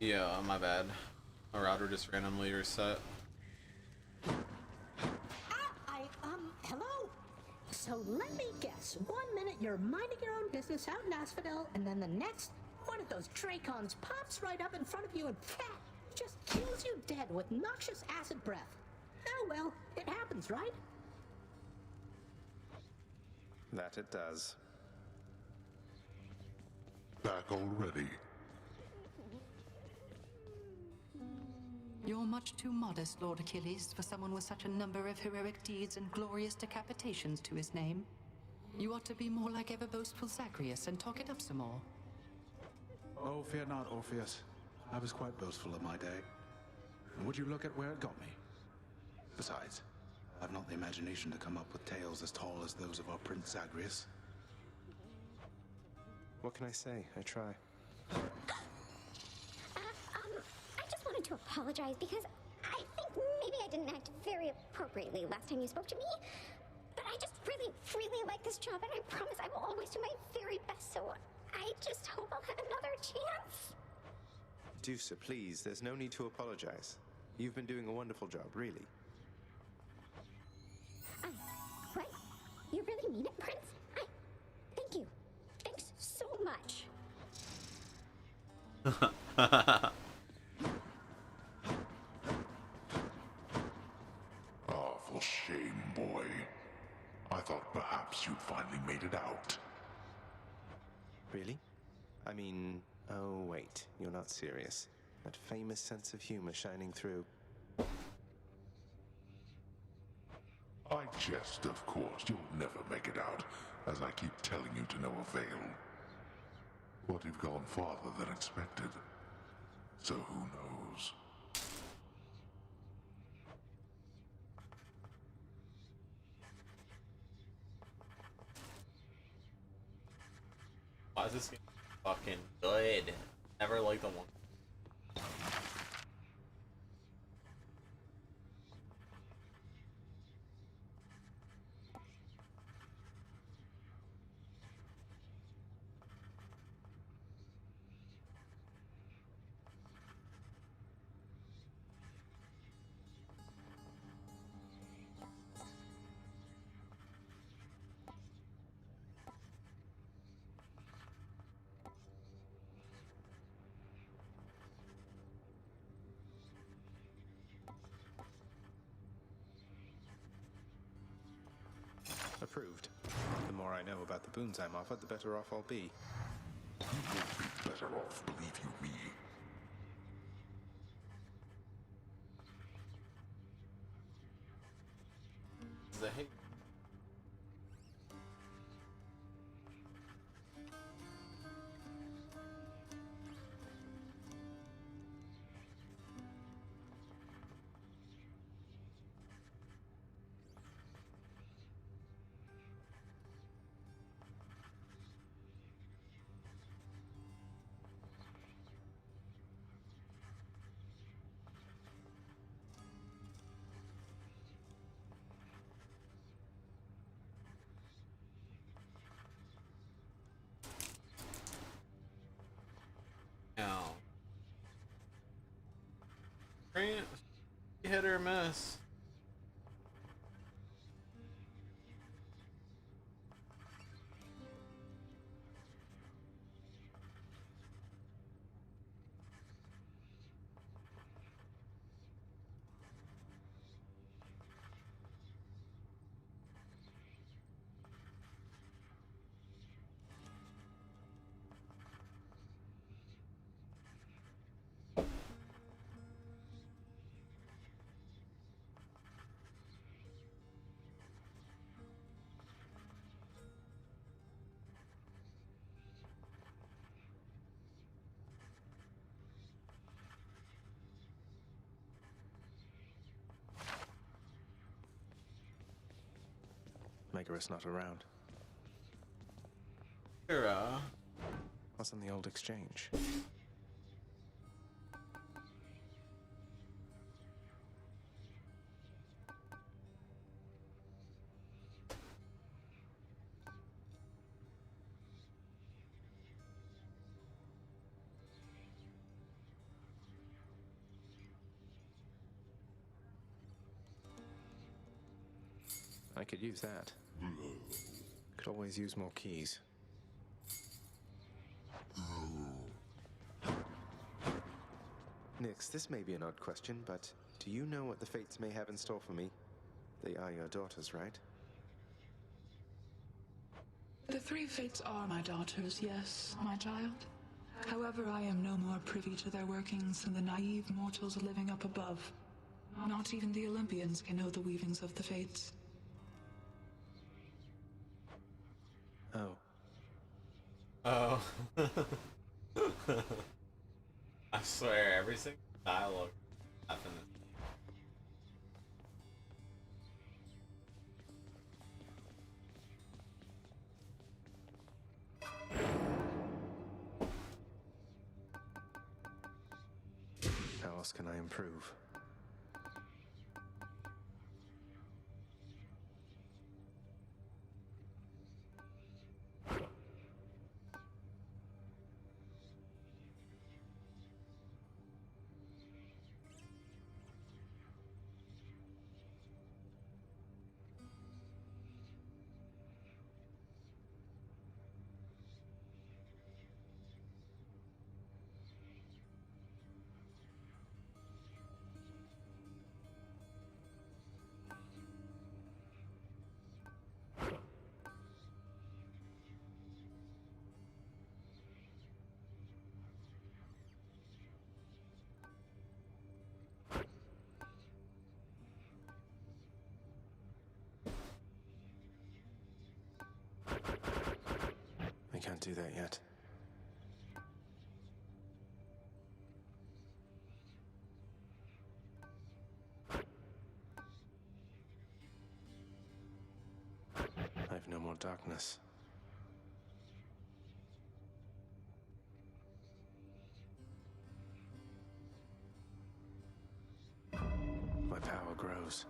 Yeah, my bad. My router just randomly reset. Hello? So let me guess. 1 minute you're minding your own business out in Asphodel, and then the next, one of those Dracons pops right up in front of you and just kills you dead with noxious acid breath. Oh well, it happens, right? That it does. Back already? You're much too modest, Lord Achilles, for someone with such a number of heroic deeds and glorious decapitations to his name. You ought to be more like ever boastful Zagreus and talk it up some more. Oh, fear not, Orpheus. I was quite boastful in my day. And would you look at where it got me? Besides, I've not the imagination to come up with tales as tall as those of our Prince Zagreus. What can I say? I try. I just wanted to apologize because I think maybe I didn't act very appropriately last time you spoke to me. But I just really, really like this job, and I promise I will always do my very best, so I just hope I'll have another chance. Dusa, please, there's no need to apologize. You've been doing a wonderful job, really. What? You really mean it, Prince? Thank you. Thanks so much. Awful shame, boy. I thought perhaps you'd finally made it out. Really? I mean, oh wait, you're not serious. That famous sense of humor shining through. I jest, of course. You'll never make it out, as I keep telling you to no avail. But you've gone farther than expected. So who knows? Why is this game fucking good? Never liked the one. Approved. The more I know about the boons I'm offered, the better off I'll be. You will be better off, believe you me. The hate. Now, hit or miss. Megarus not around. Here, What's on the old exchange? I could use that. Could always use more keys. Nix, this may be an odd question, but do you know what the fates may have in store for me? They are your daughters, right? The three fates are my daughters, yes, my child. However, I am no more privy to their workings than the naive mortals living up above. Not even the Olympians can know the weavings of the fates. Oh. Oh. I swear, every single dialogue happened. How else can I improve? I can't do that yet. I've no more darkness. My power grows.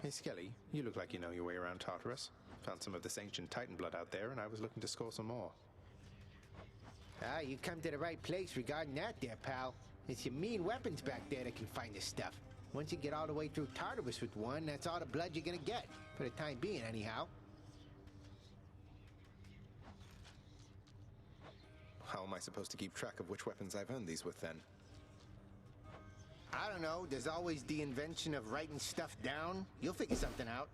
Hey, Skelly, you look like you know your way around Tartarus. Found some of this ancient Titan blood out there, and I was looking to score some more. Ah, you come to the right place regarding that there, pal. It's your mean weapons back there that can find this stuff. Once you get all the way through Tartarus with one, that's all the blood you're gonna get. For the time being, anyhow. How am I supposed to keep track of which weapons I've earned these with, then? I don't know, there's always the invention of writing stuff down. You'll figure something out.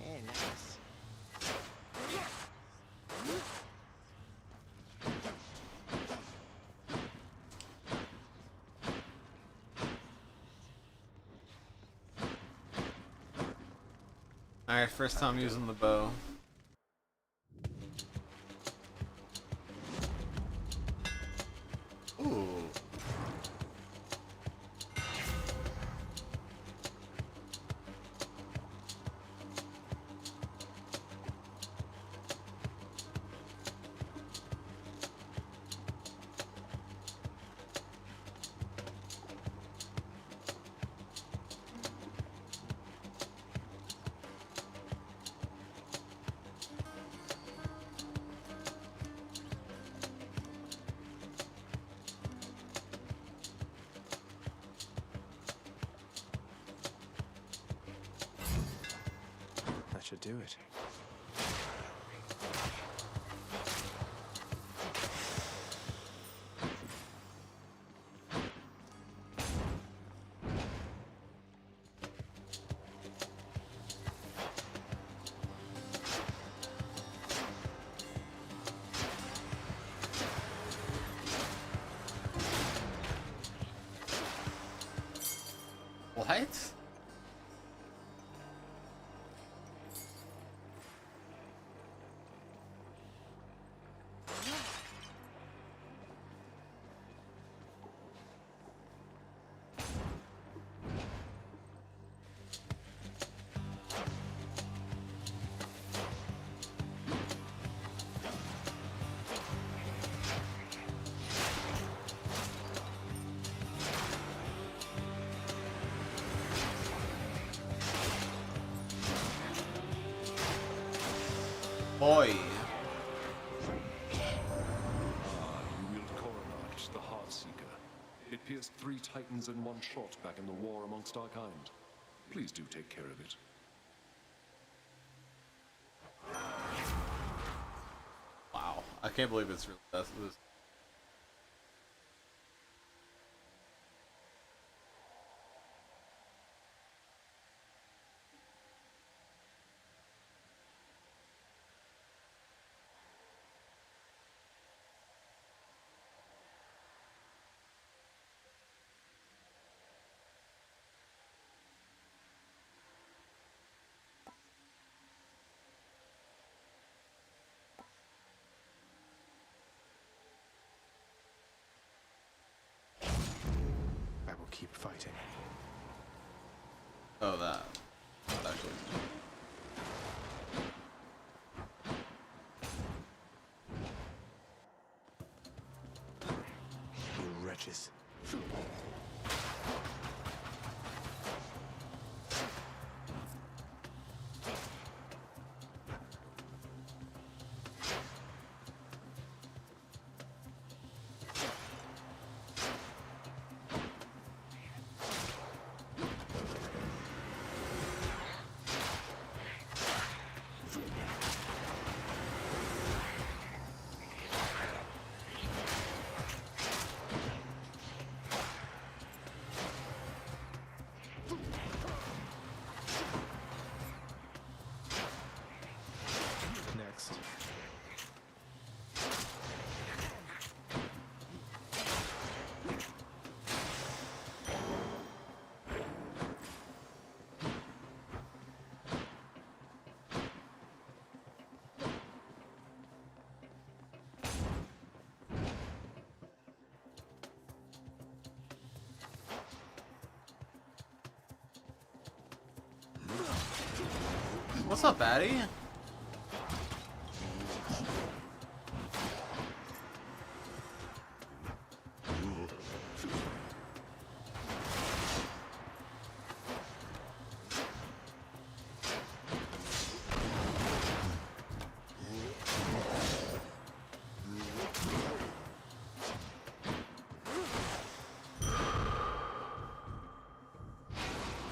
Yeah, nice. Alright, first time using the bow. Ooh. That should do it. What? Oi. You wield Coronach, the Heartseeker. It pierced 3 Titans in one shot back in the war amongst our kind. Please do take care of it. Wow. I can't believe it's really this. I will keep fighting. Oh, that. Actually. You wretches. Next. What's up, Batty?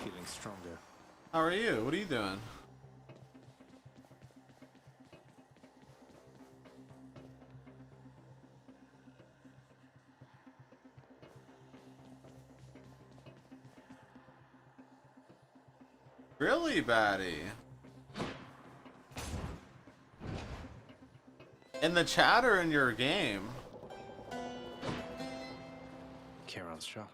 Feeling stronger. How are you? What are you doing? Really, Batty? In the chat or in your game? Charon's shop.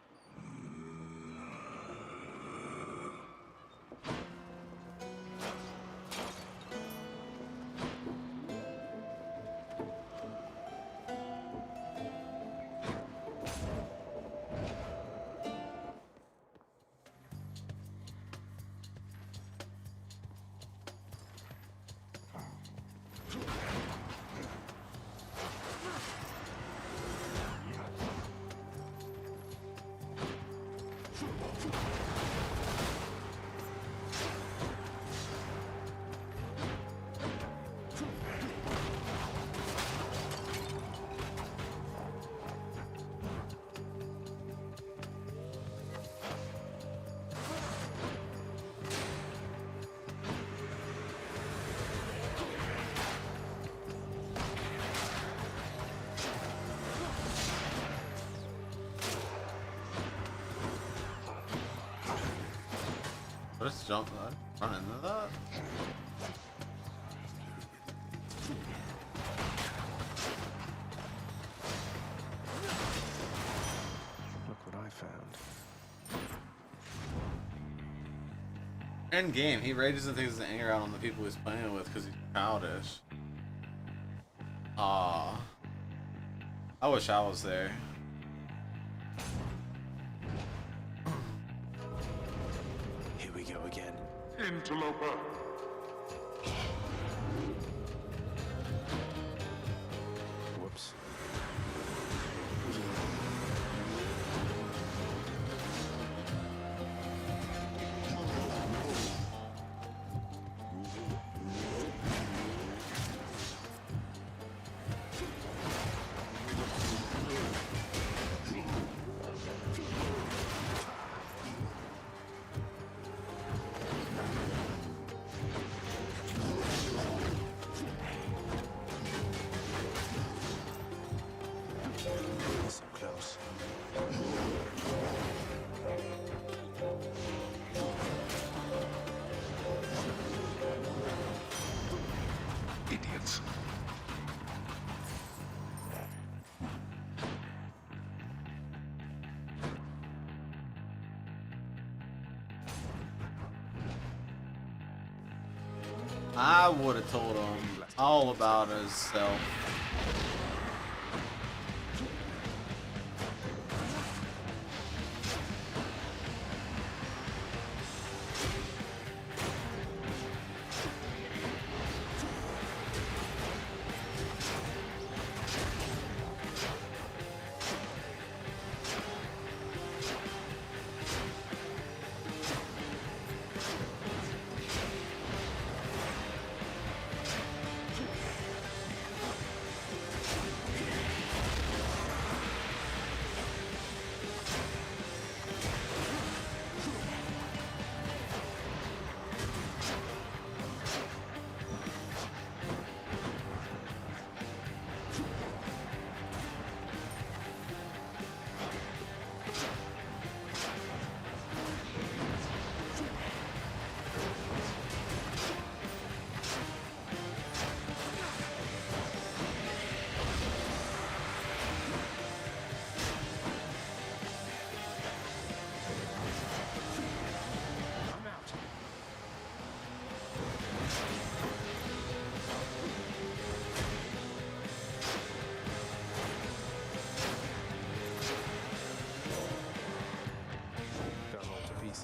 Let's jump that. Run into that. Look what I found. End game, he rages and takes his anger out on the people he's playing with because he's childish. Aww. I wish I was there. Here we go again. Interloper! Whoops. I would have told him all about himself.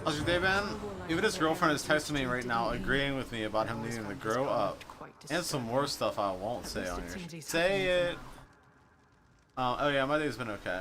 How's your day, Ben? Even his girlfriend is texting me right now, agreeing with me about him needing to grow up. And some more stuff I won't say on here. Say it! Oh yeah, my day's been okay.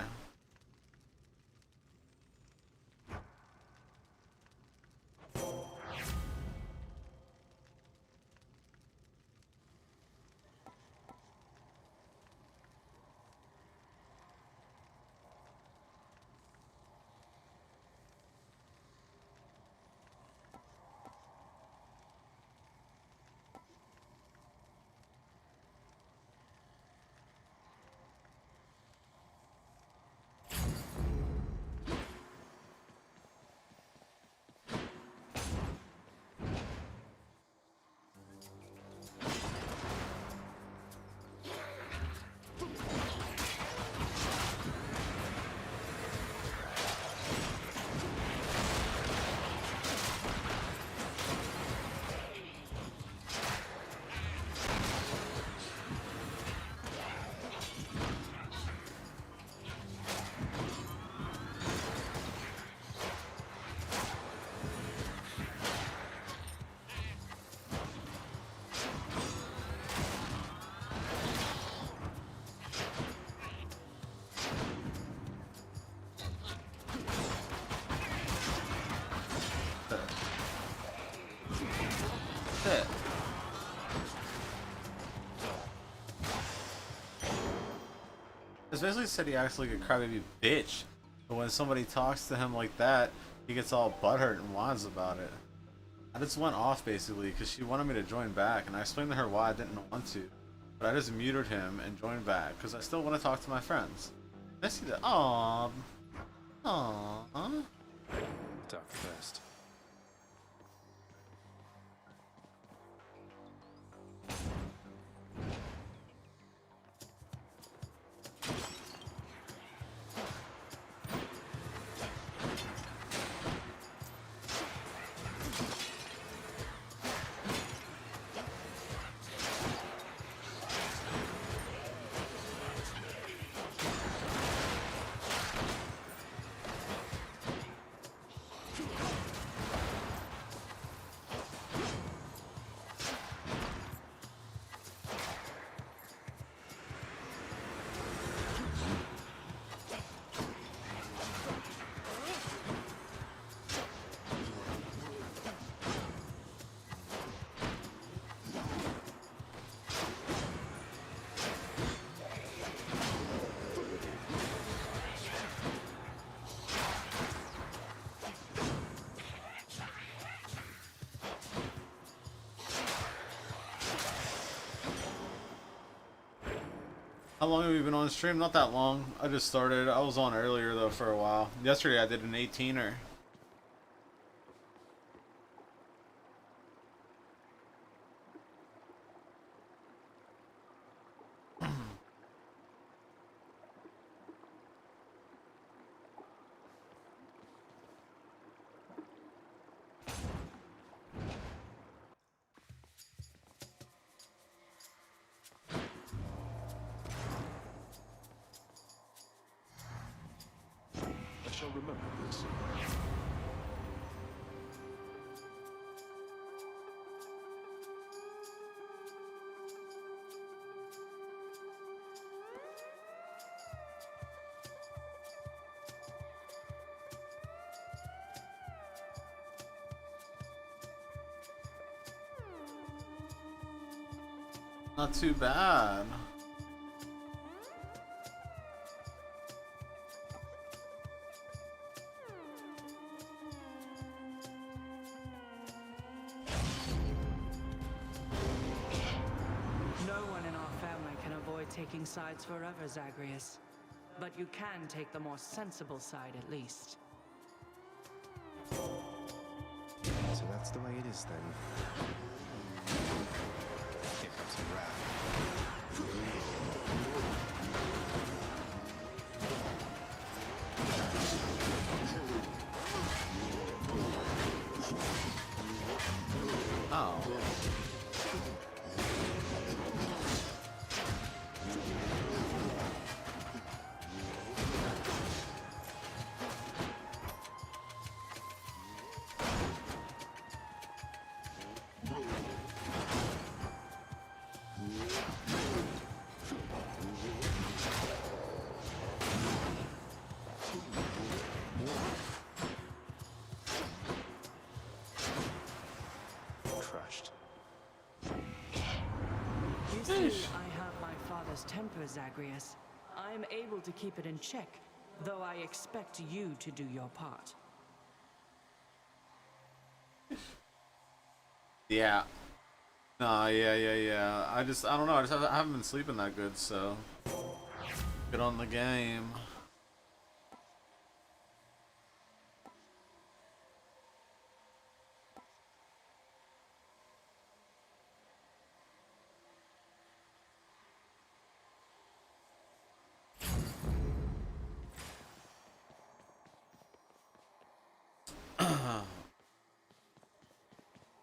It's basically said he acts like a crybaby bitch, but when somebody talks to him like that, he gets all butthurt and whines about it. I just went off basically because she wanted me to join back, and I explained to her why I didn't want to, but I just muted him and joined back because I still want to talk to my friends. I see that. Aww. Aww. Duck first. How long have you been on stream? Not that long. I just started. I was on earlier though for a while. Yesterday I did an 18er. shall remember this. Not too bad. No one in our family can avoid taking sides forever, Zagreus. But you can take the more sensible side at least. So that's the way it is then. Here comes some wrath. Oh. Crushed. You see, I have my father's temper, Zagreus. I'm able to keep it in check, though I expect you to do your part. Yeah. No, yeah. I don't know. I haven't been sleeping that good, so get on the game.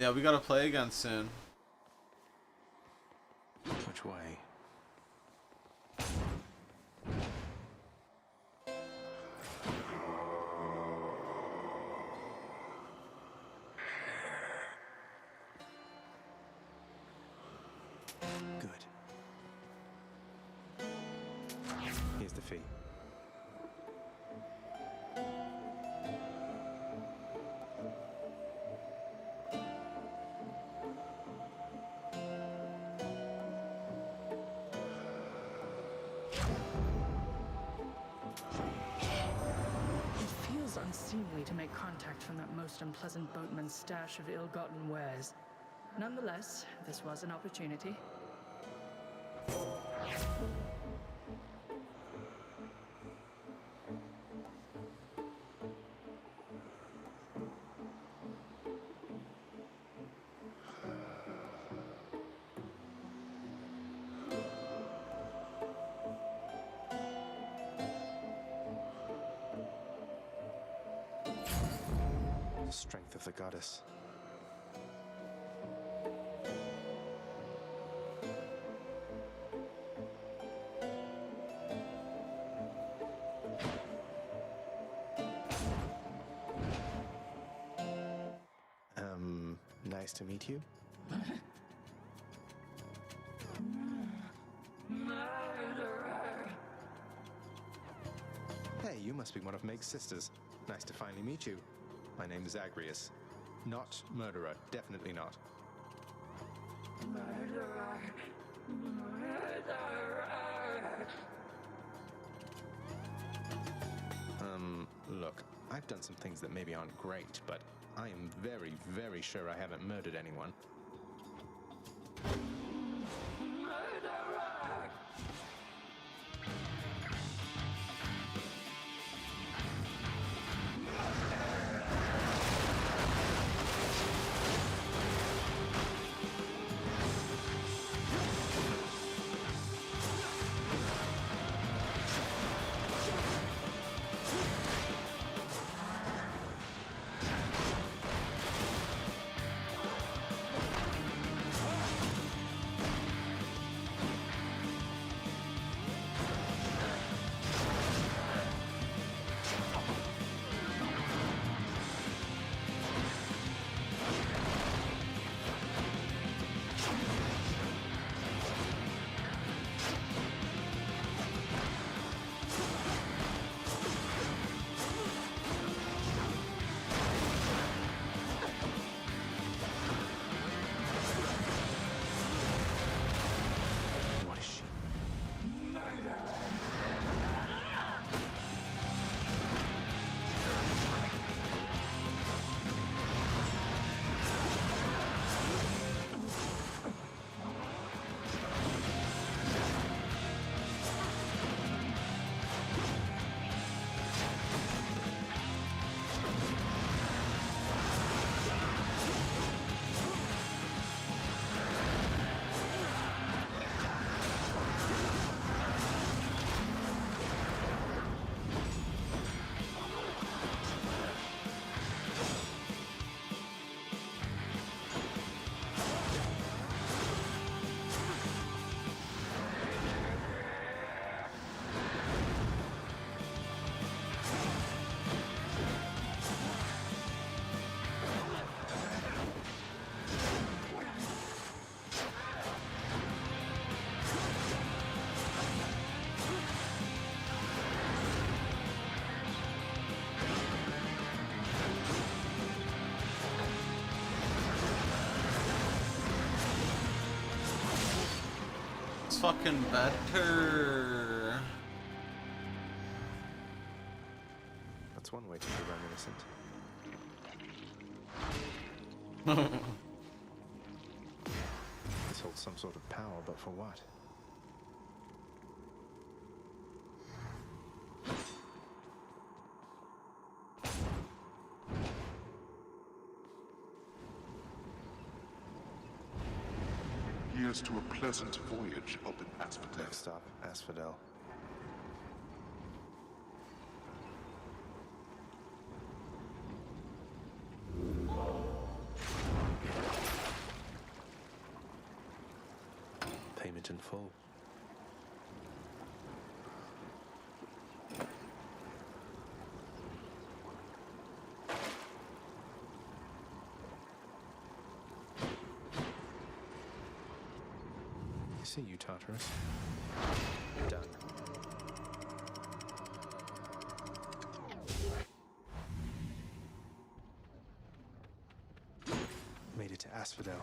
Yeah, we gotta play again soon. Which way? Good. Here's the fee. Unseemly to make contact from that most unpleasant boatman's stash of ill-gotten wares. Nonetheless, this was an opportunity. Strength of the goddess. Nice to meet you. Hey, you must be one of Meg's sisters. Nice to finally meet you. My name is Zagreus. Not murderer, definitely not. Murderer. Murderer. Look, I've done some things that maybe aren't great, but I am very, very sure I haven't murdered anyone. fucking better. That's one way to be reminiscent. This holds some sort of power, but for what? Here's to a pleasant voyage up in Asphodel. Next stop, Asphodel. Payment in full. See you, Tartarus. Done. Made it to Asphodel.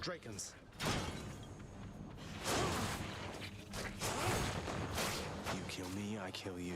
Drakens. You kill me, I kill you.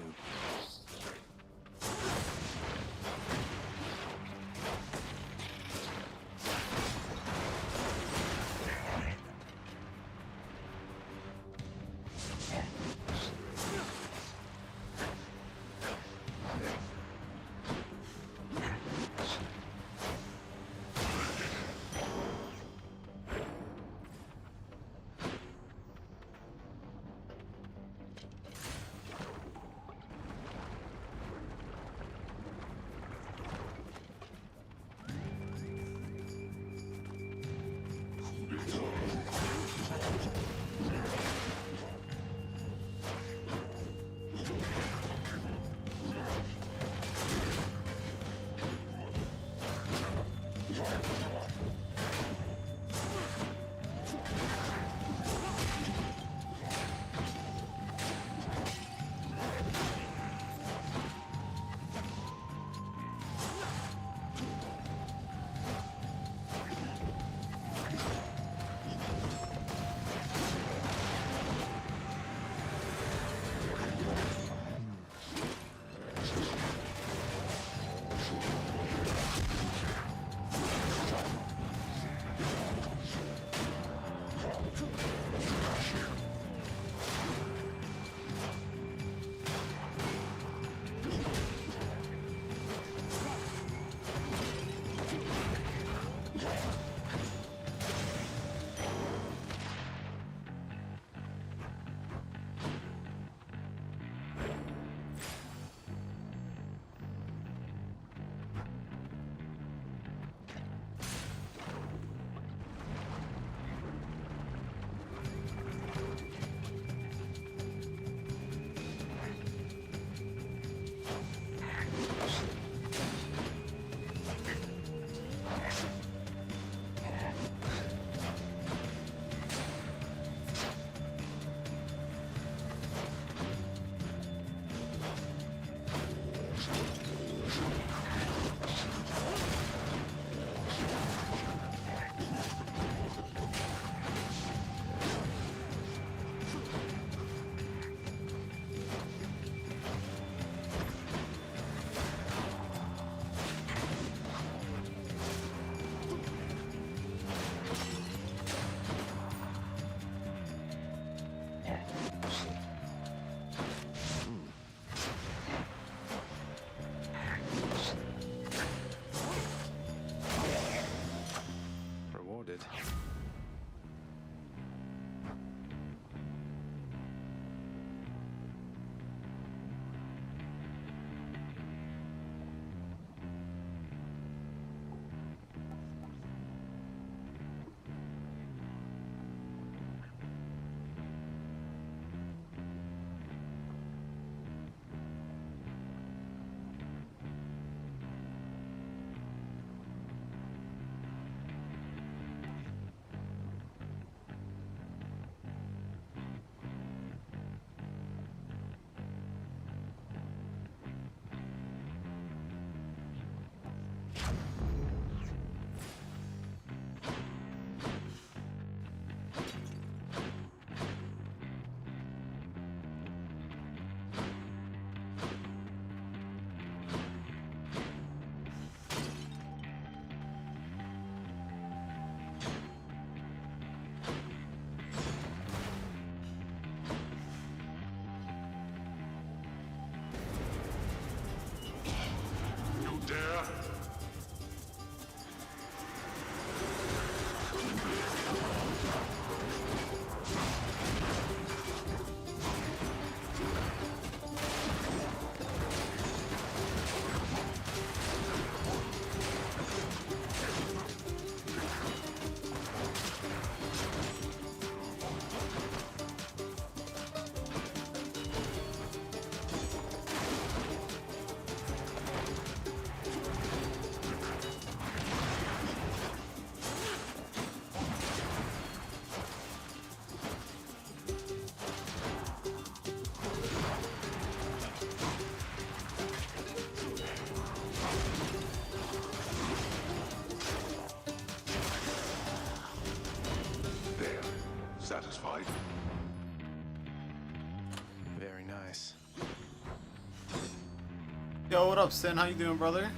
Yo, what up, Sin? How you doing, brother?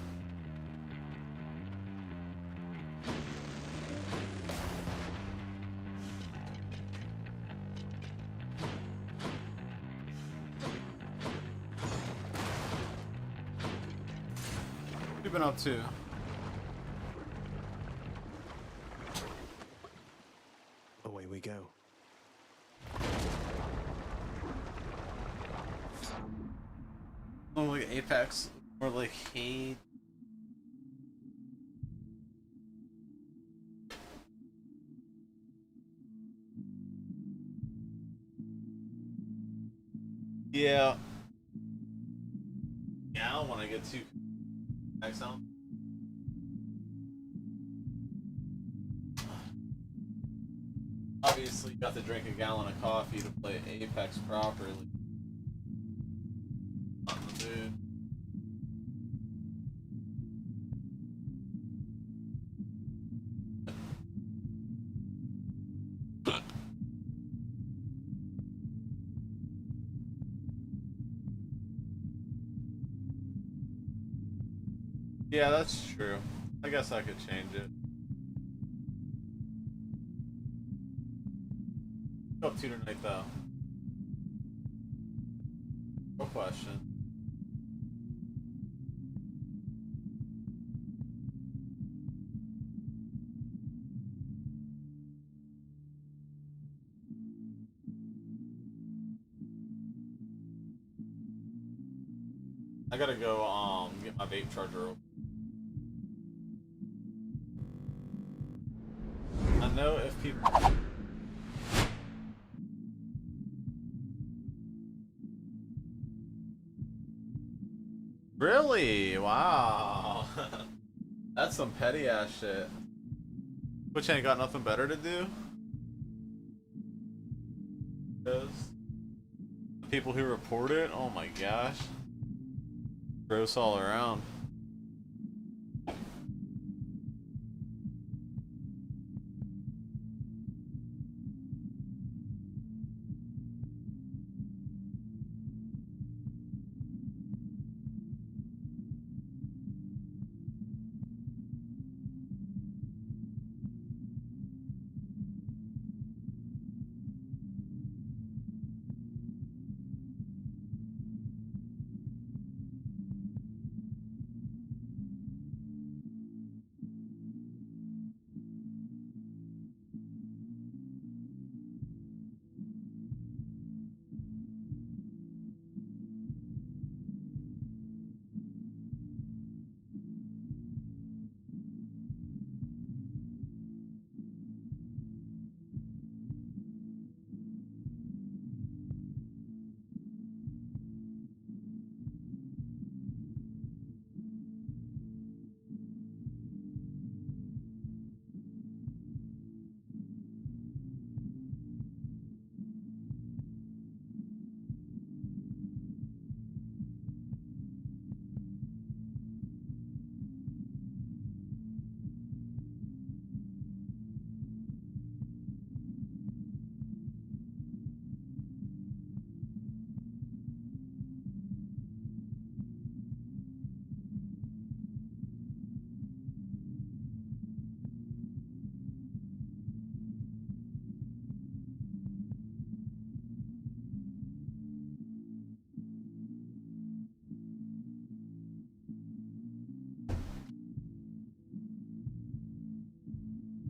What you been up to? Away we go. More like Apex, more like Hate. Yeah. Yeah, I don't want to get too excellent. Obviously, you got to drink a gallon of coffee to play Apex properly. Dude. Yeah, that's true. I guess I could change it. Go up to tonight, though. No question. I gotta go get my vape charger open. I know if people really, wow. That's some petty ass shit. Which ain't got nothing better to do? Because the people who report it, oh my gosh. Gross all around.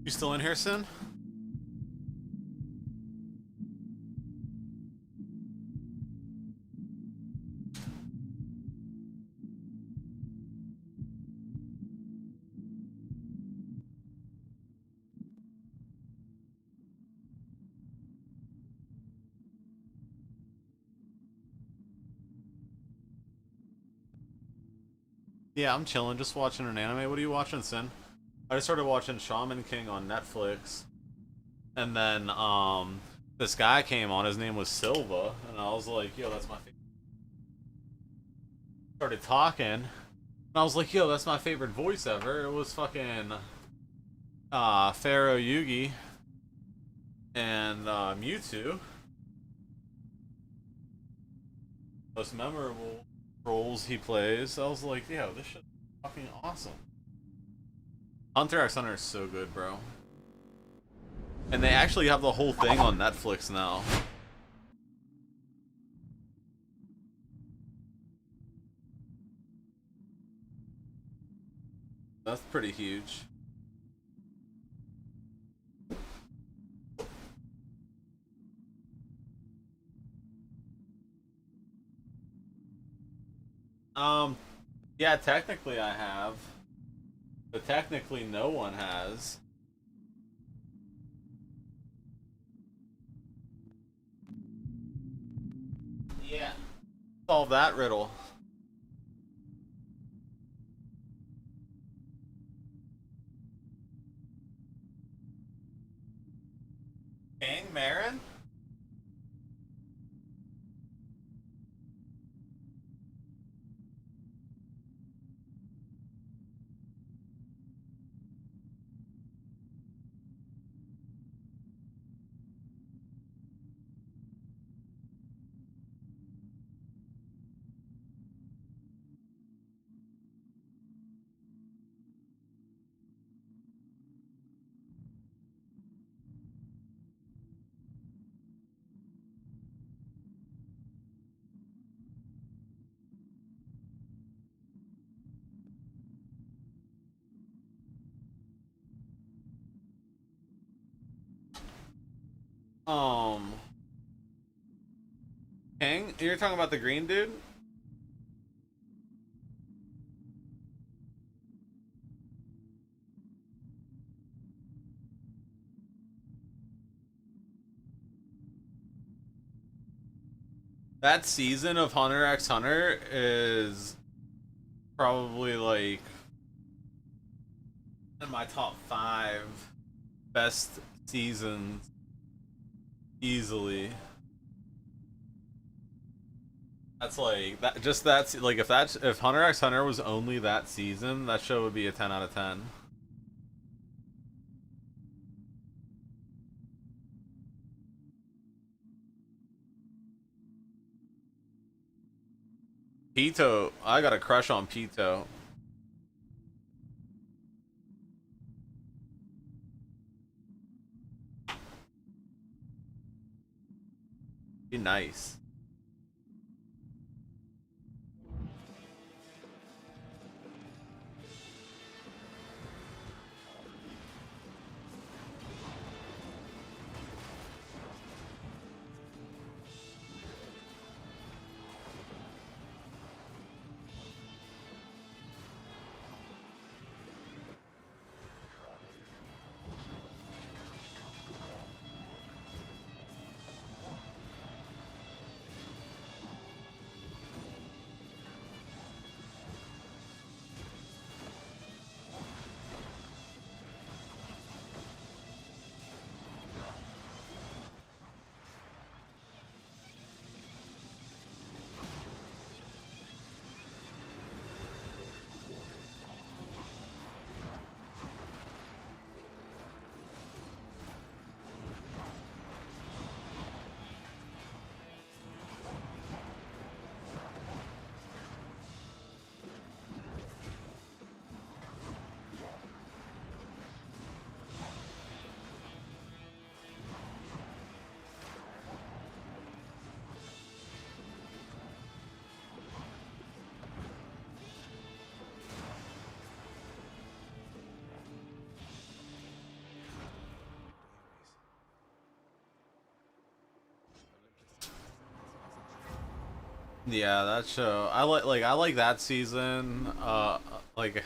You still in here, Sin? Yeah, I'm chilling, just watching an anime. What are you watching, Sin? I just started watching Shaman King on Netflix. And then, this guy came on, his name was Silva, and I was like, yo, that's my favorite. Started talking, and I was like, yo, that's my favorite voice ever. It was fucking, Pharaoh Yugi and, Mewtwo. Most memorable roles he plays. I was like, yo, this shit's fucking awesome. Hunter x Hunter is so good, bro. And they actually have the whole thing on Netflix now. That's pretty huge. Yeah, technically I have. But technically no one has. Yeah. Solve that riddle. King Marin? King? You're talking about the green dude? That season of Hunter x Hunter is probably like in my top 5 best seasons easily. That's like that. Just that's like if Hunter x Hunter was only that season, that show would be a 10 out of 10. Pito, I got a crush on Pito. Be nice. Yeah, that show. I like that season. Like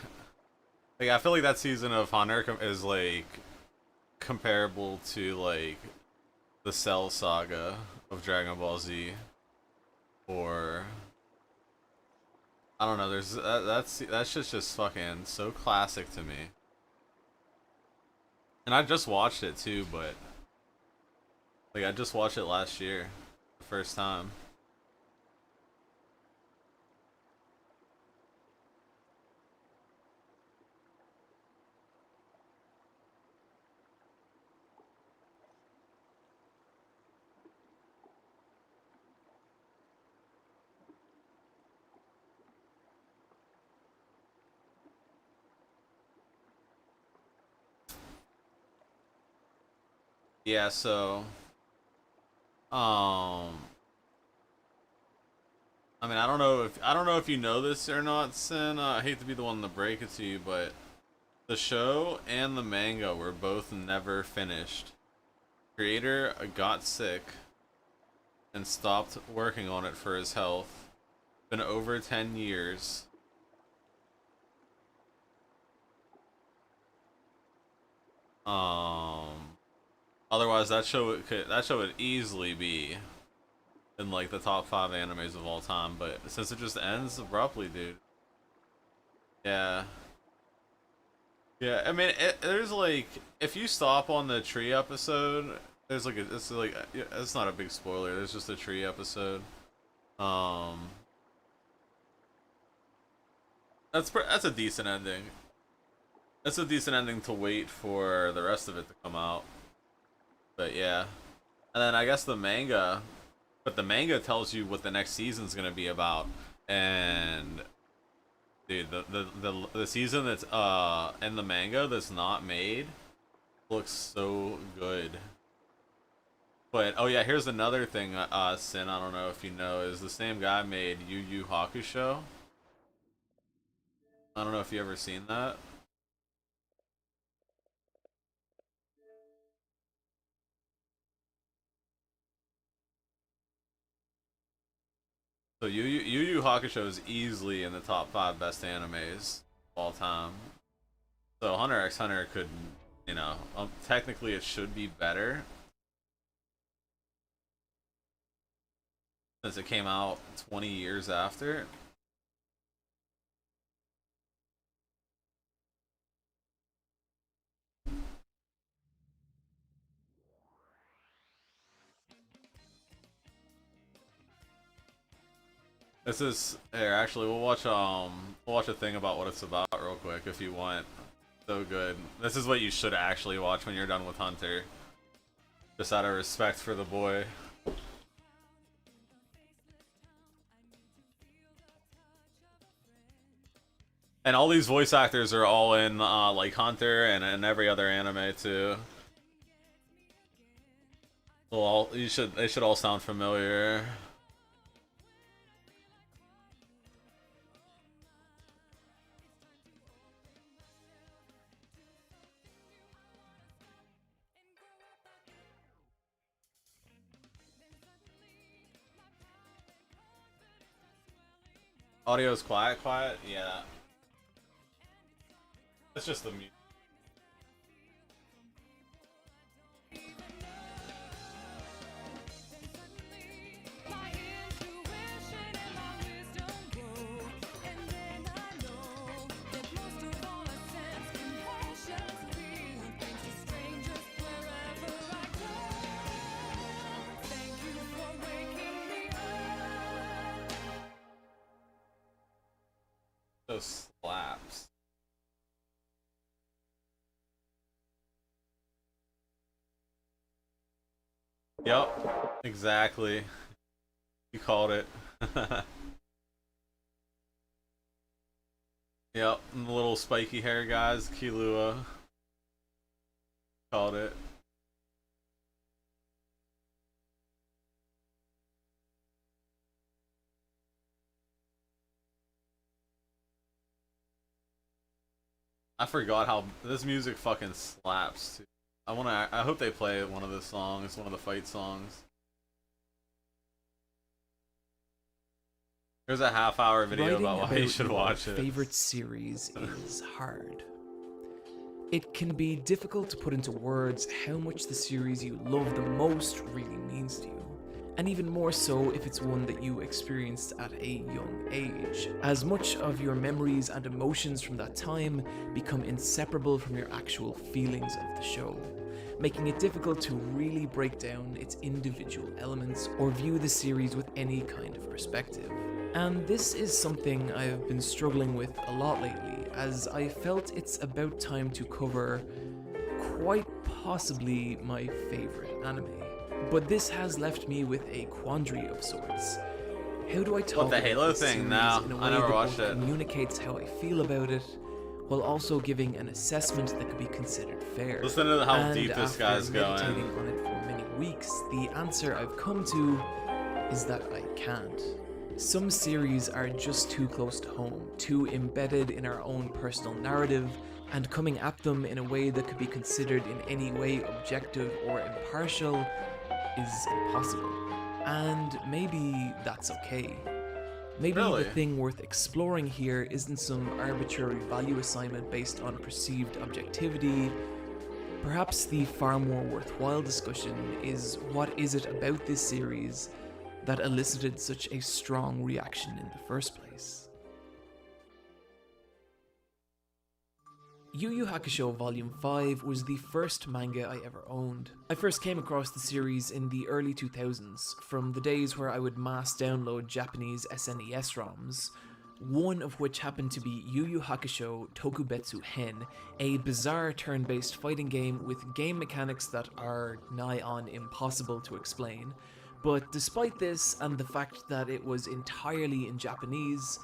I feel like that season of Hunter is like comparable to like the Cell Saga of Dragon Ball Z, or I don't know. There's that shit's just fucking so classic to me. And I just watched it too, but like I just watched it last year, the first time. Yeah, so I mean, I don't know if you know this or not, Sin. I hate to be the one to break it to you, but the show and the manga were both never finished. Creator got sick and stopped working on it for his health. Been over 10 years. Otherwise that show would easily be in like the top 5 animes of all time, but since it just ends abruptly, dude. Yeah. Yeah, I mean, there's like, if you stop on the tree episode, there's like it's not a big spoiler. There's just a tree episode. That's a decent ending. That's a decent ending to wait for the rest of it to come out. But yeah, and then I guess the manga, but the manga tells you what the next season's gonna be about, and dude, the season that's in the manga that's not made looks so good. But oh yeah, here's another thing, Sin, I don't know if you know, is the same guy made Yu Yu Hakusho. I don't know if you ever seen that. So Yu Yu Hakusho is easily in the top 5 best animes of all time. So Hunter x Hunter could, you know, technically it should be better since it came out 20 years after. This is here. Actually, we'll watch a thing about what it's about real quick if you want. So good. This is what you should actually watch when you're done with Hunter. Just out of respect for the boy. And all these voice actors are all in like Hunter and every other anime too. Well, they should all sound familiar. Audio's quiet, yeah. It's just the music. Those slaps. Yep, exactly. You called it. Yep, and the little spiky hair guys, Killua. Called it. I forgot how this music fucking slaps too. I hope they play one of the songs, one of the fight songs. There's a half-hour video about why you should watch it. Favorite series is hard. It can be difficult to put into words how much the series you love the most really means to you. And even more so if it's one that you experienced at a young age, as much of your memories and emotions from that time become inseparable from your actual feelings of the show, making it difficult to really break down its individual elements or view the series with any kind of perspective. And this is something I've been struggling with a lot lately, as I felt it's about time to cover quite possibly my favorite anime. But this has left me with a quandary of sorts. How do I talk about the Halo this thing? series No, in a way I never that watched both it. communicates how I feel about it, while also giving an assessment that could be considered fair. Listen to how And deep this after guy's going. meditating on it for many weeks, the answer I've come to is that I can't. Some series are just too close to home, too embedded in our own personal narrative, and coming at them in a way that could be considered in any way objective or impartial is impossible. And maybe that's okay. Maybe Really? the thing worth exploring here isn't some arbitrary value assignment based on perceived objectivity. Perhaps the far more worthwhile discussion is, what is it about this series that elicited such a strong reaction in the first place? Yu Yu Hakusho Volume 5 was the first manga I ever owned. I first came across the series in the early 2000s, from the days where I would mass download Japanese SNES ROMs, one of which happened to be Yu Yu Hakusho Tokubetsu Hen, a bizarre turn-based fighting game with game mechanics that are nigh on impossible to explain. But despite this, and the fact that it was entirely in Japanese,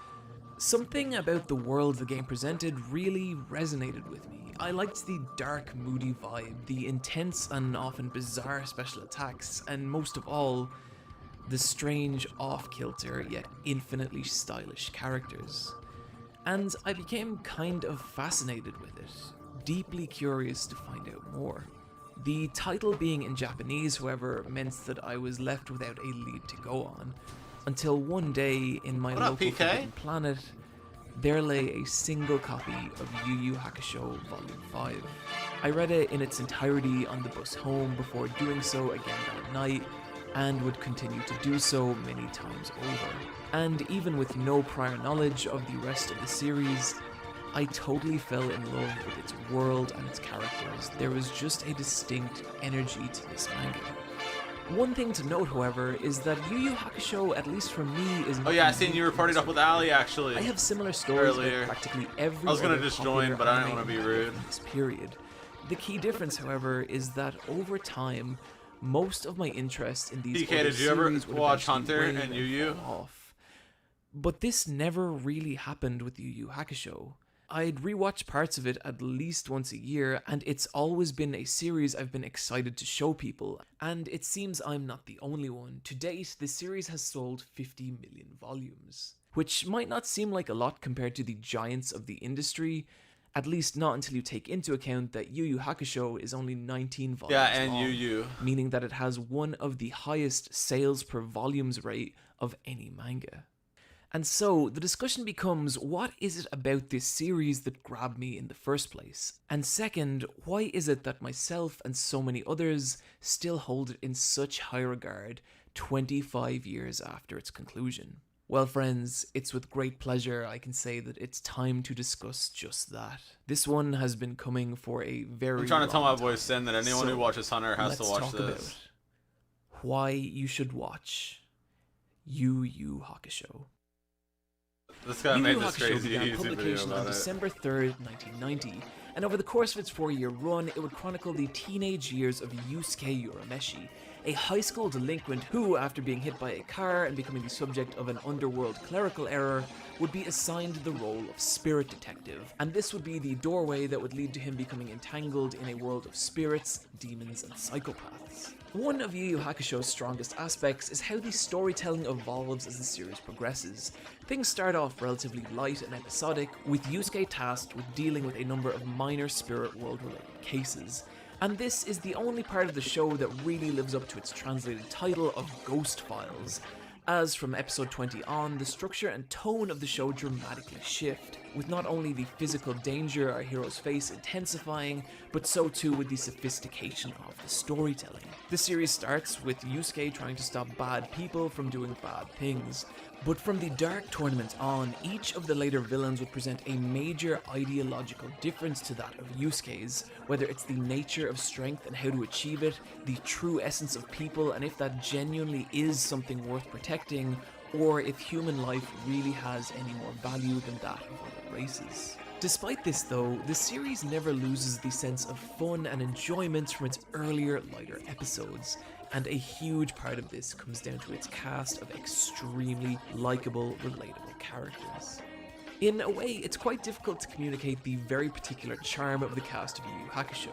something about the world the game presented really resonated with me. I liked the dark, moody vibe, the intense and often bizarre special attacks, and most of all, the strange, off-kilter yet infinitely stylish characters. And I became kind of fascinated with it, deeply curious to find out more. The title being in Japanese, however, meant that I was left without a lead to go on, until one day in my local Forbidden Planet, there lay a single copy of Yu Yu Hakusho Volume 5. I read it in its entirety on the bus home before doing so again that night, and would continue to do so many times over. And even with no prior knowledge of the rest of the series, I totally fell in love with its world and its characters. There was just a distinct energy to this manga. One thing to note, however, is that Yu Yu Hakusho, at least for me, is... Oh yeah, I seen you were partied up with Ali, actually. I have similar stories earlier. about practically every I was gonna other just popular join, but I didn't anime want to be rude. in this period. The key difference, however, is that over time, most of my interest in these PK, other did you ever series would watch eventually Hunter wane and Yu Yu? fall off. But this never really happened with Yu Yu Hakusho. I'd rewatch parts of it at least once a year, and it's always been a series I've been excited to show people, and it seems I'm not the only one. To date, the series has sold 50 million volumes, which might not seem like a lot compared to the giants of the industry, at least not until you take into account that Yu Yu Hakusho is only 19 volumes and long, Yu Yu, meaning that it has one of the highest sales per volumes rate of any manga. And so, the discussion becomes, what is it about this series that grabbed me in the first place? And second, why is it that myself and so many others still hold it in such high regard 25 years after its conclusion? Well friends, it's with great pleasure I can say that it's time to discuss just that. This one has been coming for a very I'm trying to tell my long boy time. Sin that anyone who watches Hunter has to let's watch talk this. about why you should watch Yu Yu Hakusho. This guy Yu made Yu this Hakusho crazy began YouTube video publication on about it. December 3rd, 1990, and over the course of its 4-year run, it would chronicle the teenage years of Yusuke Urameshi, a high school delinquent who, after being hit by a car and becoming the subject of an underworld clerical error, would be assigned the role of spirit detective, and this would be the doorway that would lead to him becoming entangled in a world of spirits, demons, and psychopaths. One of Yu Yu Hakusho's strongest aspects is how the storytelling evolves as the series progresses. Things start off relatively light and episodic, with Yusuke tasked with dealing with a number of minor spirit world related cases. And this is the only part of the show that really lives up to its translated title of Ghost Files, as from episode 20 on, the structure and tone of the show dramatically shift, with not only the physical danger our heroes face intensifying, but so too with the sophistication of the storytelling. The series starts with Yusuke trying to stop bad people from doing bad things, but from the Dark Tournament on, each of the later villains would present a major ideological difference to that of Yusuke's, whether it's the nature of strength and how to achieve it, the true essence of people and if that genuinely is something worth protecting, or if human life really has any more value than that of other races. Despite this though, the series never loses the sense of fun and enjoyment from its earlier, lighter episodes, and a huge part of this comes down to its cast of extremely likeable, relatable characters. In a way, it's quite difficult to communicate the very particular charm of the cast of Yu Yu Hakusho.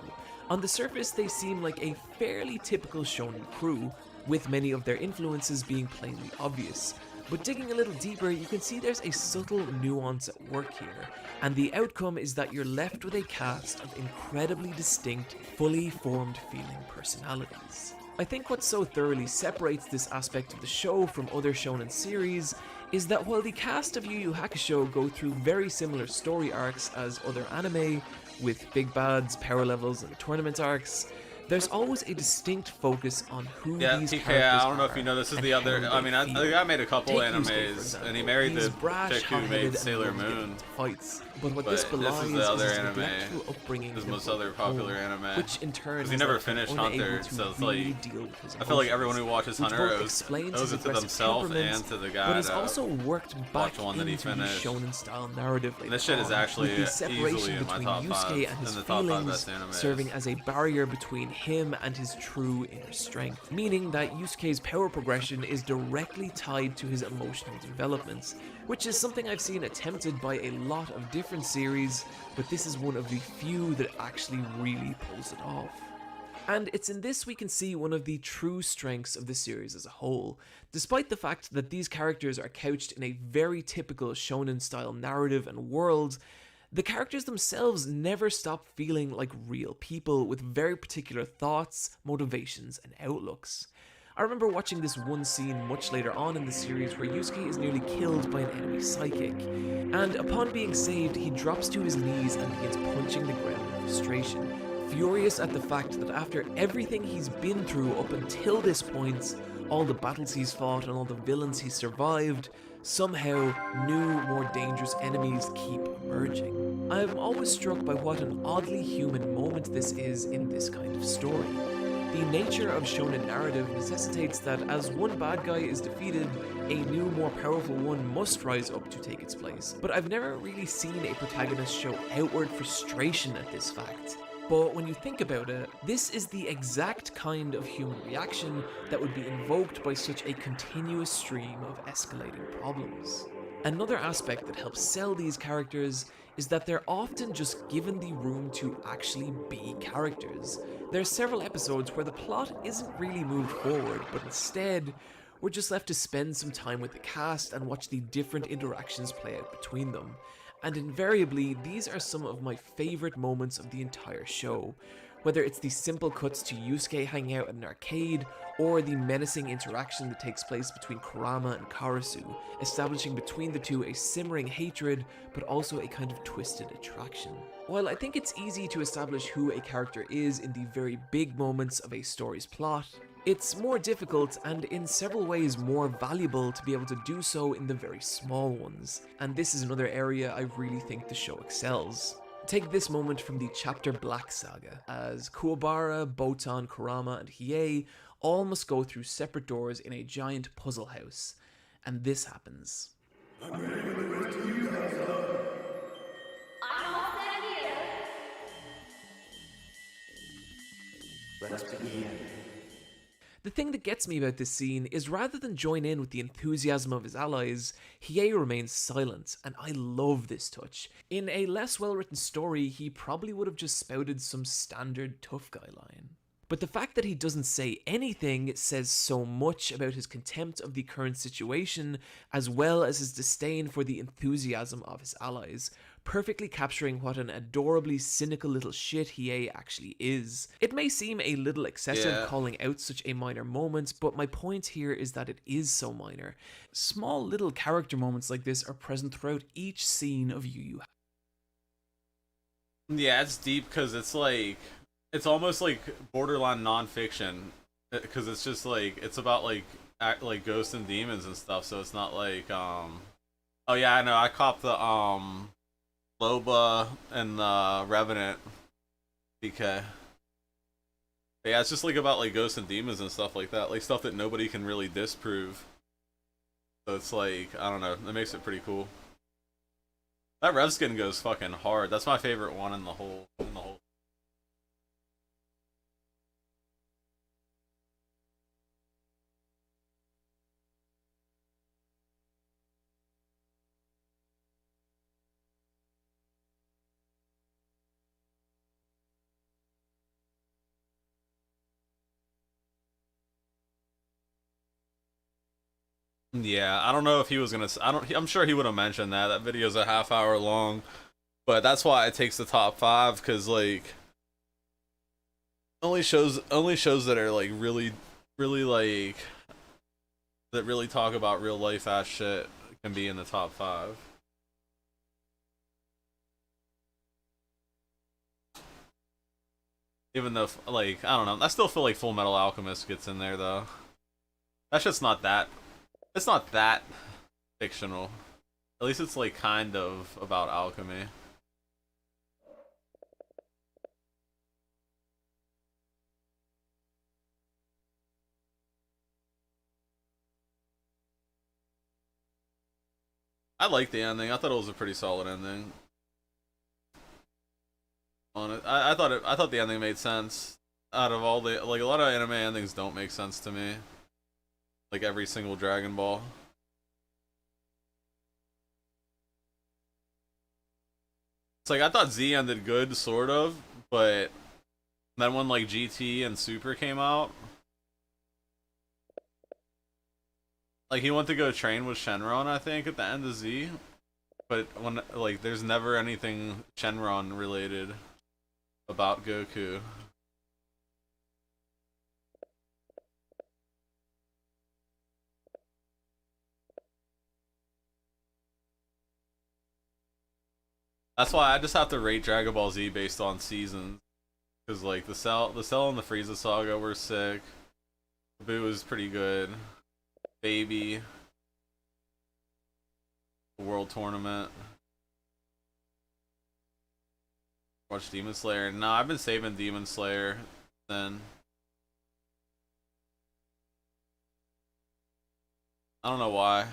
On the surface, they seem like a fairly typical shonen crew, with many of their influences being plainly obvious. But digging a little deeper, you can see there's a subtle nuance at work here, and the outcome is that you're left with a cast of incredibly distinct, fully formed feeling personalities. I think what so thoroughly separates this aspect of the show from other shonen series is that while the cast of Yu Yu Hakusho go through very similar story arcs as other anime, with big bads, power levels, and tournament arcs, there's always a distinct focus on who these TK, characters I don't know are if you know, this is and the other. how I they mean, feel. the guy made a couple Take Yusuke, for animes, example. and he married He's the brash, chick who hot-headed, made and Sailor loves getting Moon. into fights. But what But this this belies is the other his anime. neglectful upbringing His in most the other popular home, anime. which in turn Because he has never left him finished unable Hunter, to so it's really like deal with his I feel like emotions, everyone who watches which Hunter both owes explains it his to aggressive themselves temperament, and to the guy but has that also worked back one that he into the finished. shonen style narrative later This shit is on, actually with the separation easily in my between top Yusuke 5, and his in the top 5 feelings best animes. serving as a barrier between him and his true inner strength, meaning that Yusuke's power progression is directly tied to his emotional developments, which is something I've seen attempted by a lot of different series, but this is one of the few that actually really pulls it off. And it's in this we can see one of the true strengths of the series as a whole. Despite the fact that these characters are couched in a very typical shonen style narrative and world, the characters themselves never stop feeling like real people with very particular thoughts, motivations, and outlooks. I remember watching this one scene much later on in the series where Yusuke is nearly killed by an enemy psychic, and upon being saved, he drops to his knees and begins punching the ground in frustration, furious at the fact that after everything he's been through up until this point, all the battles he's fought and all the villains he's survived, somehow new, more dangerous enemies keep emerging. I'm always struck by what an oddly human moment this is in this kind of story. The nature of shonen narrative necessitates that as one bad guy is defeated, a new, more powerful one must rise up to take its place. But I've never really seen a protagonist show outward frustration at this fact. But when you think about it, this is the exact kind of human reaction that would be invoked by such a continuous stream of escalating problems. Another aspect that helps sell these characters is that they're often just given the room to actually be characters. There are several episodes where the plot isn't really moved forward, but instead, we're just left to spend some time with the cast and watch the different interactions play out between them. And invariably, these are some of my favourite moments of the entire show. Whether it's the simple cuts to Yusuke hanging out at an arcade, or the menacing interaction that takes place between Kurama and Karasu, establishing between the two a simmering hatred, but also a kind of twisted attraction. While I think it's easy to establish who a character is in the very big moments of a story's plot, it's more difficult and in several ways more valuable to be able to do so in the very small ones, and this is another area I really think the show excels. Take this moment from the Chapter Black saga, as Kuwabara, Botan, Kurama, and Hiei all must go through separate doors in a giant puzzle house, and this happens. Let's begin. The thing that gets me about this scene is rather than join in with the enthusiasm of his allies, Hiei remains silent, and I love this touch. In a less well-written story, he probably would have just spouted some standard tough guy line. But the fact that he doesn't say anything says so much about his contempt of the current situation, as well as his disdain for the enthusiasm of his allies, perfectly capturing what an adorably cynical little shit Hiei actually is. It may seem a little excessive calling out such a minor moment, but my point here is that it is so minor. Small little character moments like this are present throughout each scene of Yu Yu. Yeah, it's deep because it's like, it's almost like borderline non-fiction, because it's just like, it's about like ghosts and demons and stuff, so it's not like oh yeah, I know, I copped the Loba and the Revenant BK. But yeah, it's just like about like ghosts and demons and stuff like that, like stuff that nobody can really disprove. So it's like, I don't know, that makes it pretty cool. That Rev skin goes fucking hard. That's my favorite one in the whole Yeah, I don't know if he was gonna. I'm sure he would have mentioned that. That video's a half hour long, but that's why it takes the top 5, because like only shows that are like really like that really talk about real life ass shit can be in the top 5. Even though, like, I don't know, I still feel like Full Metal Alchemist gets in there though. That's just not that. It's not that fictional. At least it's like kind of about alchemy. I like the ending. I thought it was a pretty solid ending. On it, I thought the ending made sense. Out of all the, like, a lot of anime endings don't make sense to me. Like every single Dragon Ball. It's like I thought Z ended good, sort of, but then when like GT and Super came out, like he went to go train with Shenron, I think, at the end of Z, but when like there's never anything Shenron related about Goku. That's why I just have to rate Dragon Ball Z based on seasons, because like the Cell and the Frieza saga were sick. Boo was pretty good. Baby, the World Tournament. Watch Demon Slayer. No, I've been saving Demon Slayer then. I don't know why.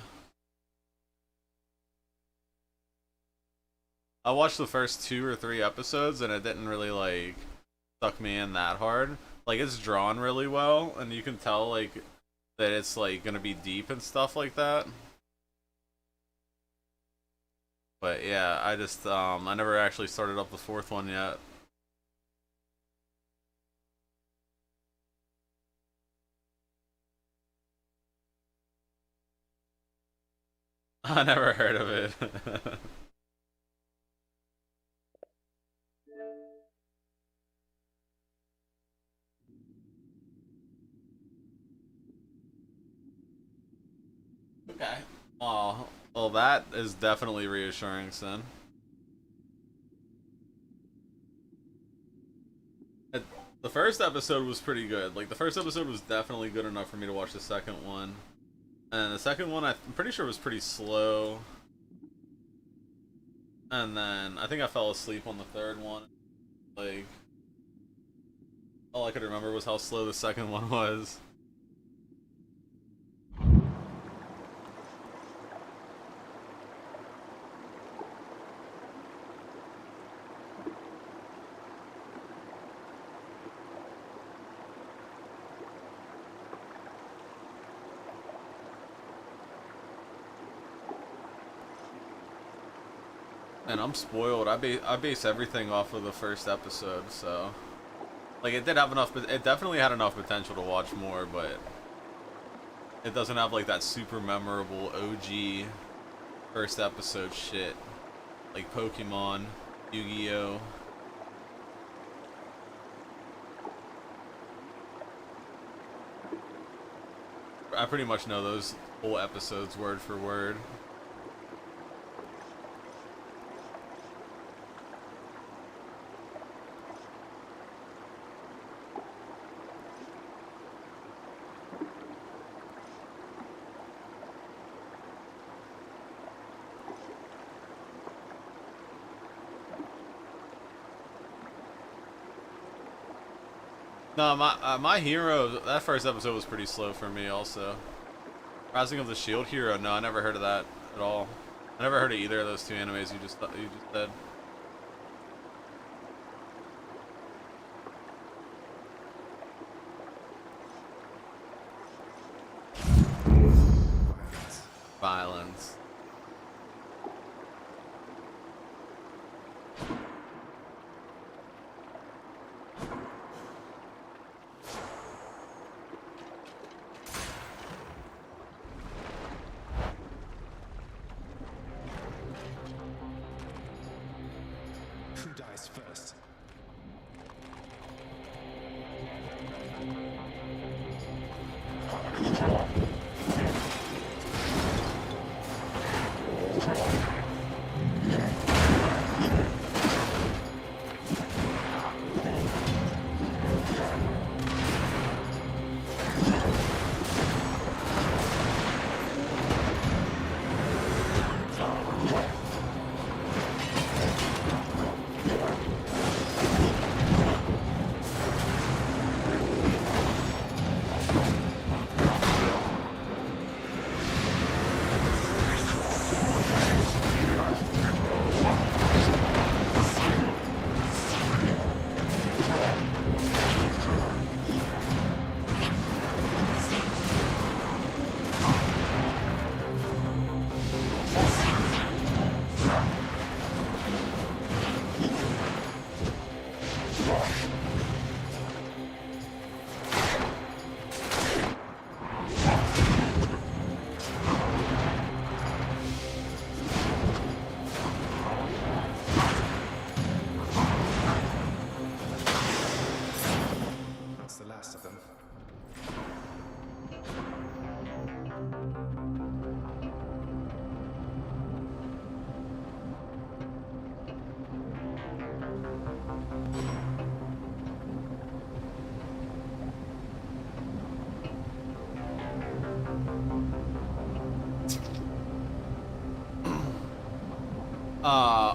I watched the first 2 or 3 episodes and it didn't really like suck me in that hard. Like it's drawn really well and you can tell like that it's like gonna be deep and stuff like that. But yeah, I just I never actually started up the 4th one yet. I never heard of it. Okay. Oh, well, that is definitely reassuring, Sin. The first episode was pretty good. Like, the first episode was definitely good enough for me to watch the second one. And the second one, I'm pretty sure was pretty slow. And then, I think I fell asleep on the third one. Like, all I could remember was how slow the second one was. And I'm spoiled. I base everything off of the first episode, so like it did have enough, but it definitely had enough potential to watch more, but it doesn't have like that super memorable OG first episode shit like Pokemon, Yu-Gi-Oh. I pretty much know those whole episodes word for word. No, my hero, that first episode was pretty slow for me also. Rising of the Shield Hero, no, I never heard of that at all. I never heard of either of those 2 animes you just said. Violence. Who dies first?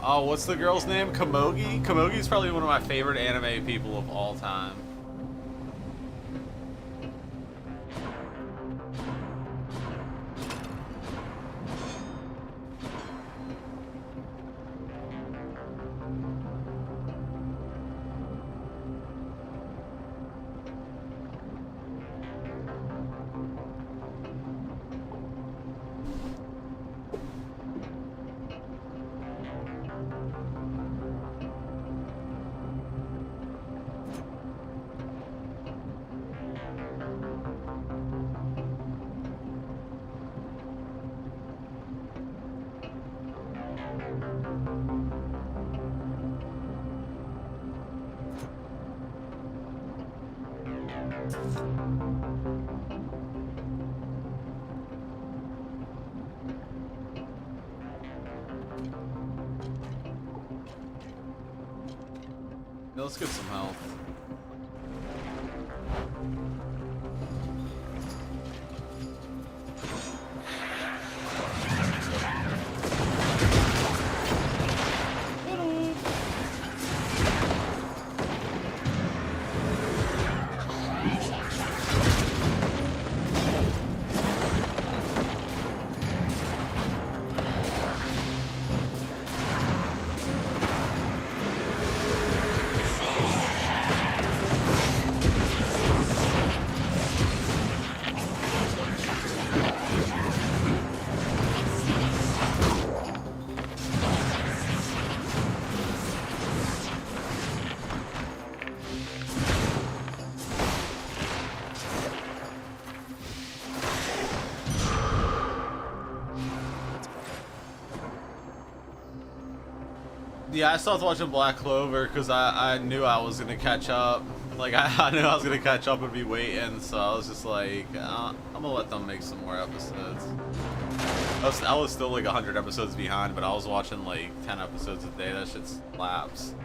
Oh, what's the girl's name? Komogi? Komogi's probably one of my favorite anime people of all time. Let's get some health. Yeah, I stopped watching Black Clover because I knew I was going to catch up. Like, I knew I was going to catch up and be waiting, so I was just like, I'm going to let them make some more episodes. I was still like 100 episodes behind, but I was watching like 10 episodes a day. That shit slaps.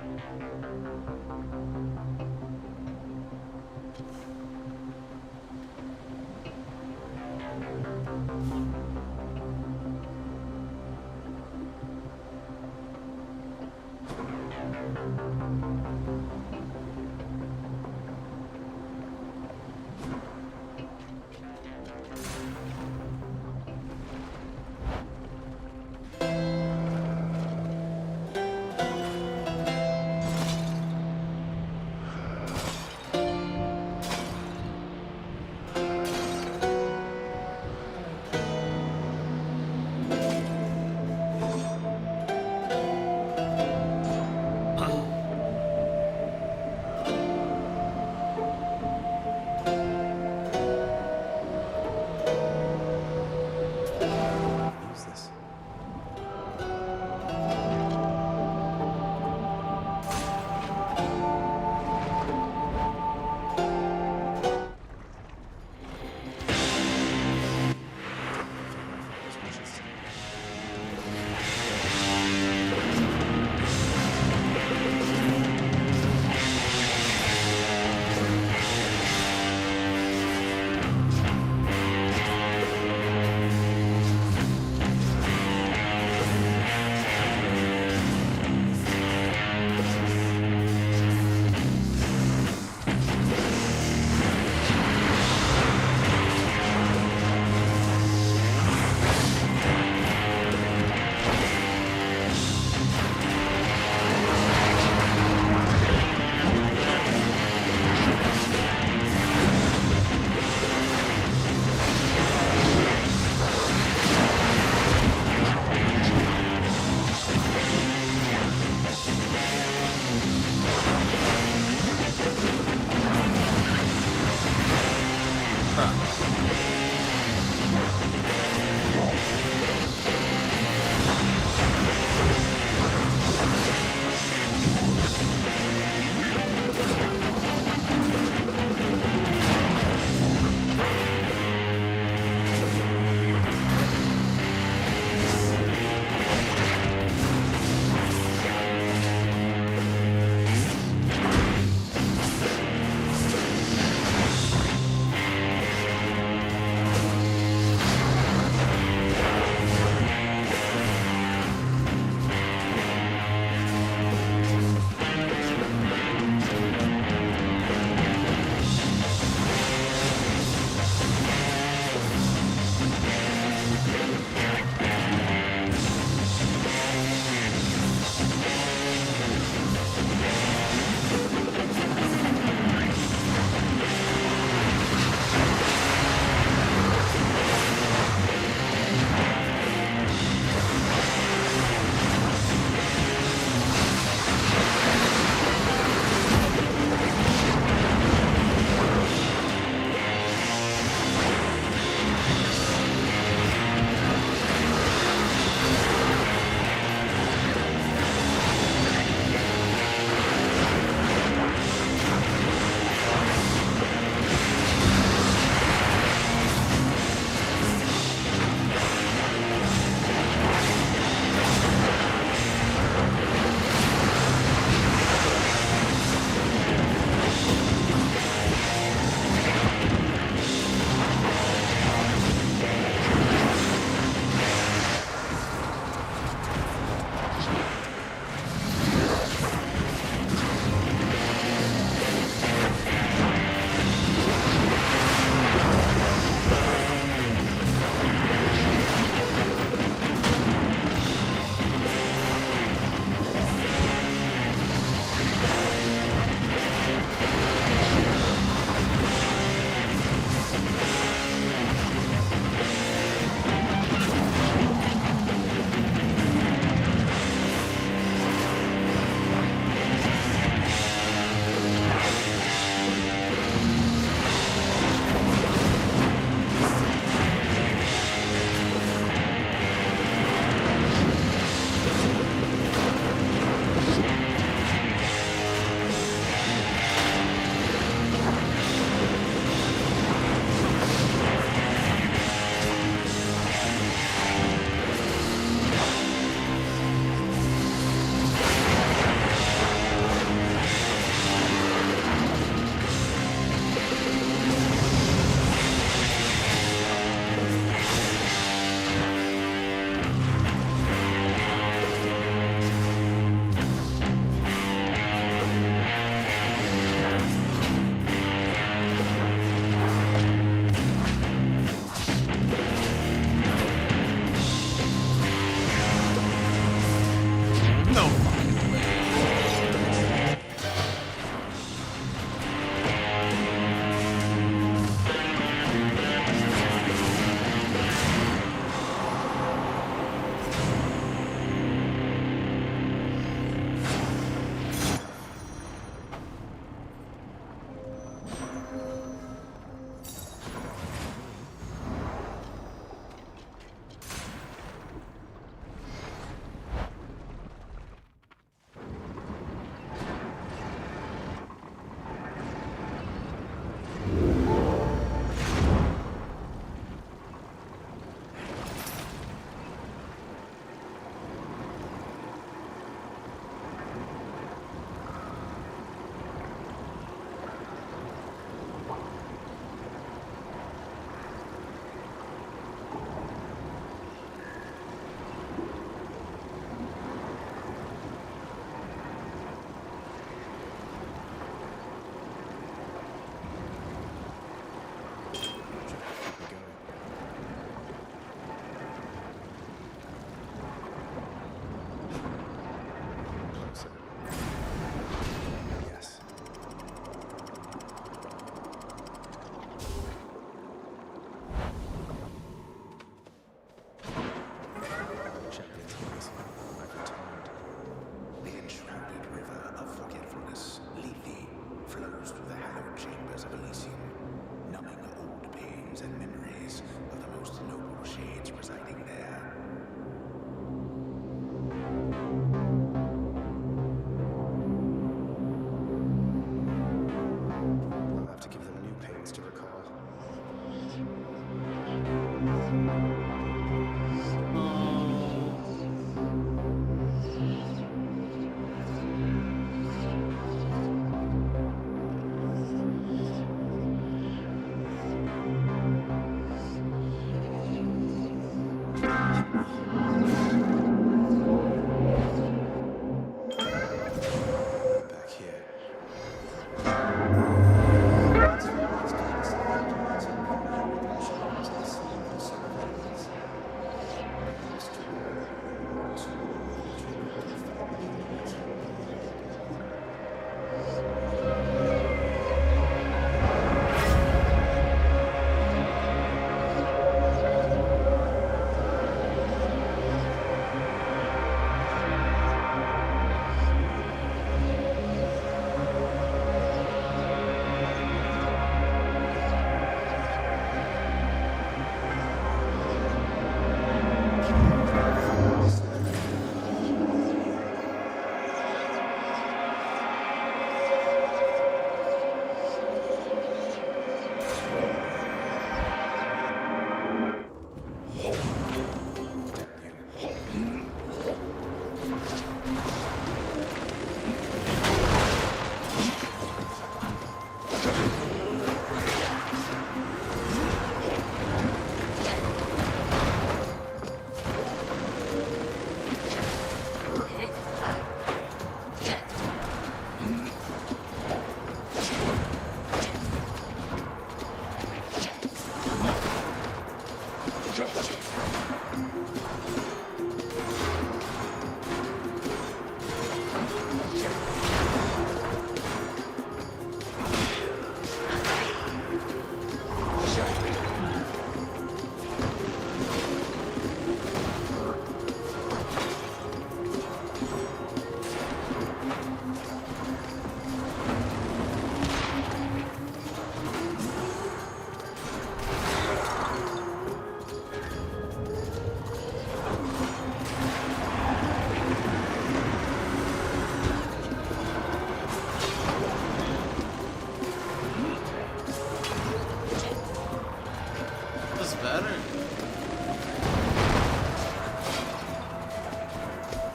That's better.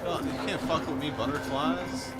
Oh, you can't fuck with me, butterflies.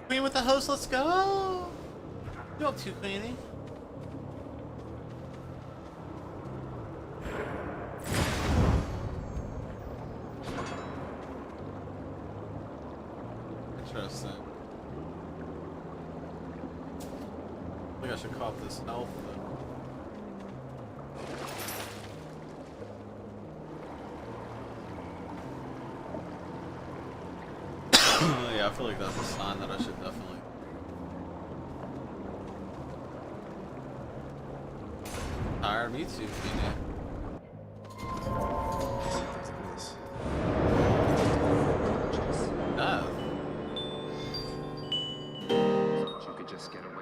Queen with the host, let's go! You up to, Queenie? Interesting. I think I should cop this elf though. Yeah, I feel like that's a sign that I should definitely. Tired, me too, Queenie. You could just get away.